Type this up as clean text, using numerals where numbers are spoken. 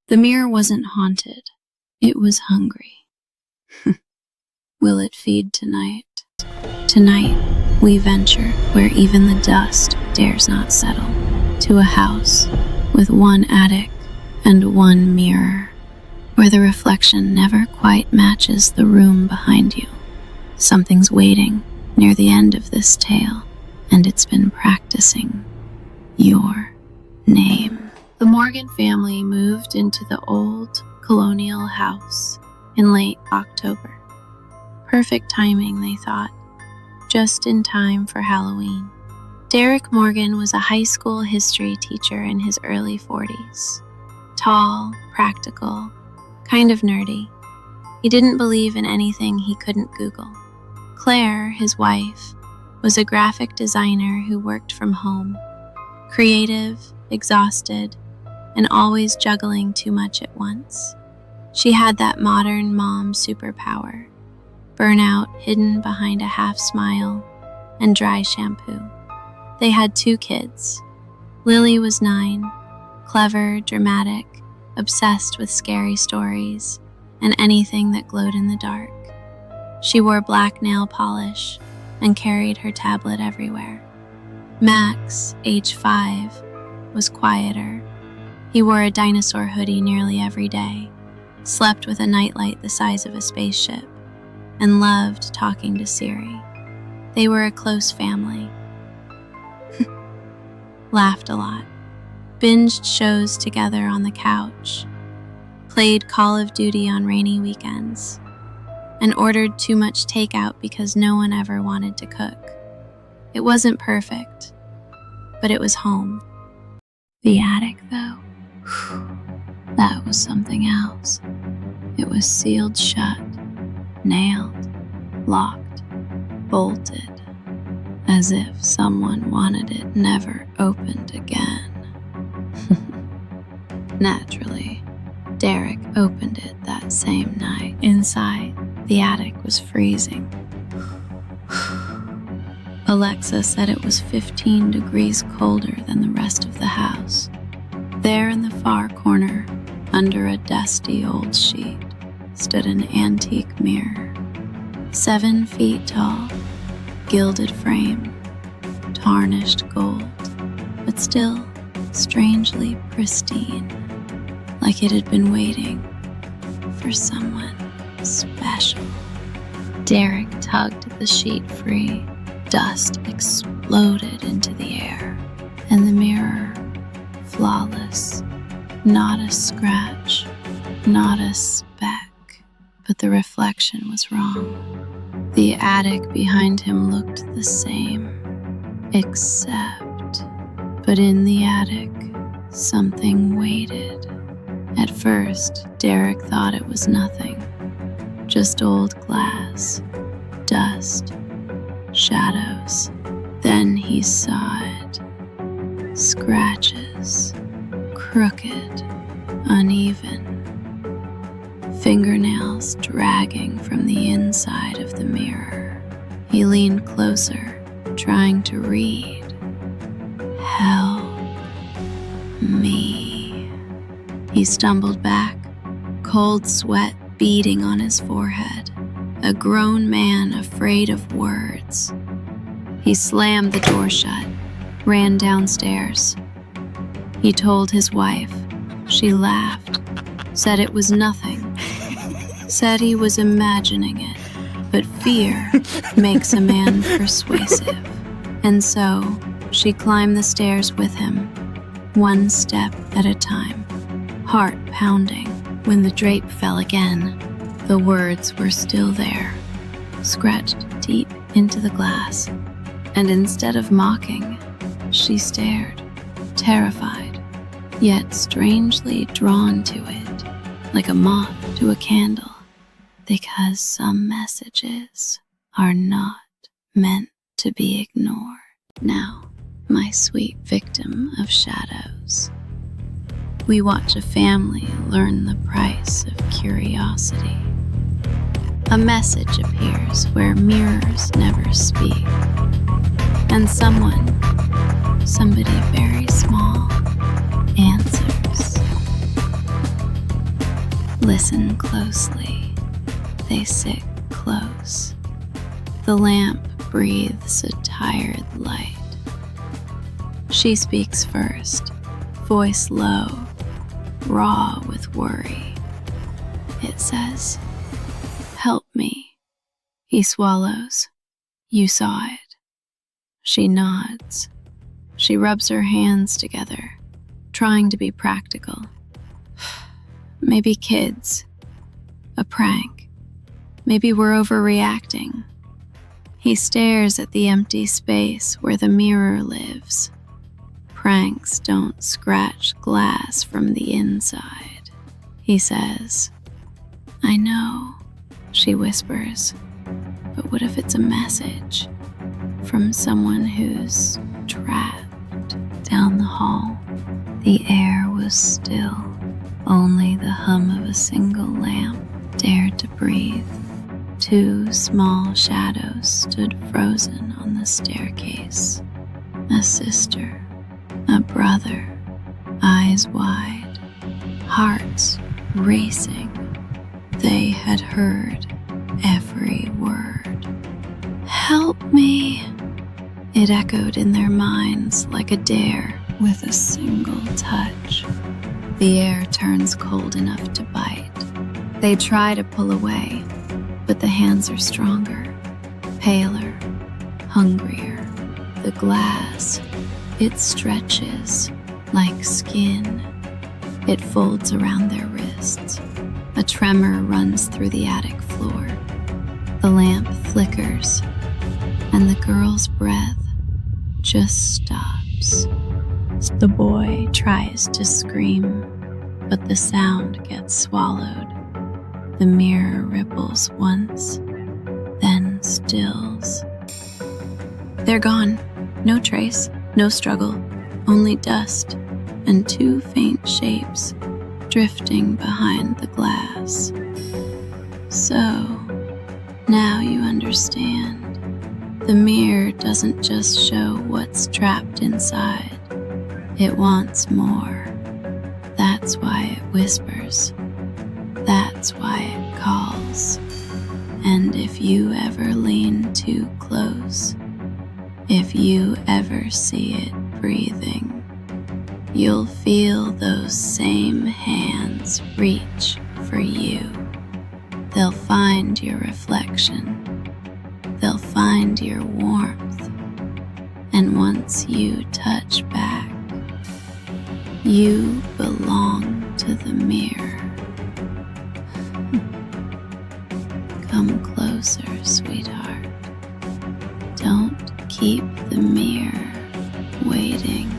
The mirror wasn't haunted. It was hungry. Will it feed tonight? Tonight, we venture where even the dust dares not settle, to a house with one attic and one mirror, where the reflection never quite matches the room behind you. Something's waiting near the end of this tale, and it's been practicing your name. The Morgan family moved into the old colonial house in late October. Perfect timing, they thought, just in time for Halloween. Derek Morgan was a high school history teacher in his early 40s. Tall, practical, kind of nerdy. He didn't believe in anything he couldn't Google. Claire, his wife, was a graphic designer who worked from home, creative, exhausted, and always juggling too much at once. She had that modern mom superpower, burnout hidden behind a half smile and dry shampoo. They had 2 kids. Lily was 9, clever, dramatic, obsessed with scary stories and anything that glowed in the dark. She wore black nail polish and carried her tablet everywhere. Max, age 5, was quieter. He wore a dinosaur hoodie nearly every day, slept with a nightlight the size of a spaceship, and loved talking to Siri. They were a close family. Laughed a lot, binged shows together on the couch, played Call of Duty on rainy weekends, and ordered too much takeout because no one ever wanted to cook. It wasn't perfect, but it was home. The attic, though, that was something else. It was sealed shut, nailed, locked, bolted, as if someone wanted it never opened again. Naturally, Derek opened it that same night. Inside, the attic was freezing. Alexa said it was 15 degrees colder than the rest of the house. There in the far corner, under a dusty old sheet, stood an antique mirror. 7 feet tall, gilded frame, tarnished gold, but still strangely pristine, like it had been waiting for someone special. Derek tugged the sheet free. Dust exploded into the air, and the mirror, flawless, not a scratch, not a speck, but the reflection was wrong. The attic behind him looked the same, except, but in the attic, something waited. At first, Derek thought it was nothing, just old glass, dust, shadows. Then he saw it. Scratches, crooked, uneven. Fingernails dragging from the inside of the mirror. He leaned closer, trying to read. Help me. He stumbled back, cold sweat beading on his forehead. A grown man afraid of words. He slammed the door shut, ran downstairs. He told his wife. She laughed, said it was nothing, said he was imagining it, but fear makes a man persuasive. And so she climbed the stairs with him, one step at a time, heart pounding. When the drape fell again, the words were still there, scratched deep into the glass. And instead of mocking, she stared, terrified, yet strangely drawn to it, like a moth to a candle, because some messages are not meant to be ignored. Now, my sweet victim of shadows, we watch a family learn the price of curiosity. A message appears where mirrors never speak, and somebody very small, answers. Listen closely. They sit close. The lamp breathes a tired light. She speaks first, voice low, raw with worry. It says, "Help me." He swallows. "You saw it." She nods. She rubs her hands together, trying to be practical. Maybe kids. A prank. Maybe we're overreacting. He stares at the empty space where the mirror lives. Pranks don't scratch glass from the inside. He says, "I know," she whispers, "but what if it's a message from someone who's trapped?" Down the hall, the air was still. Only the hum of a single lamp dared to breathe. Two small shadows stood frozen on the staircase. A sister, a brother, eyes wide, hearts racing. They had heard every word. "Help me!" It echoed in their minds like a dare with a single touch. The air turns cold enough to bite. They try to pull away, but the hands are stronger, paler, hungrier. The glass, it stretches like skin. It folds around their wrists. A tremor runs through the attic floor. The lamp flickers, and the girl's breath just stops. The boy tries to scream, but the sound gets swallowed. The mirror ripples once, then stills. They're gone. No trace, no struggle, only dust and two faint shapes drifting behind the glass. So, now you understand. The mirror doesn't just show what's trapped inside. It wants more. That's why it whispers. That's why it calls. And if you ever lean too close, if you ever see it breathing, you'll feel those same hands reach for you. They'll find your reflection. They'll find your warmth. And once you touch back, you belong to the mirror. Come closer, sweetheart. Don't keep the mirror waiting.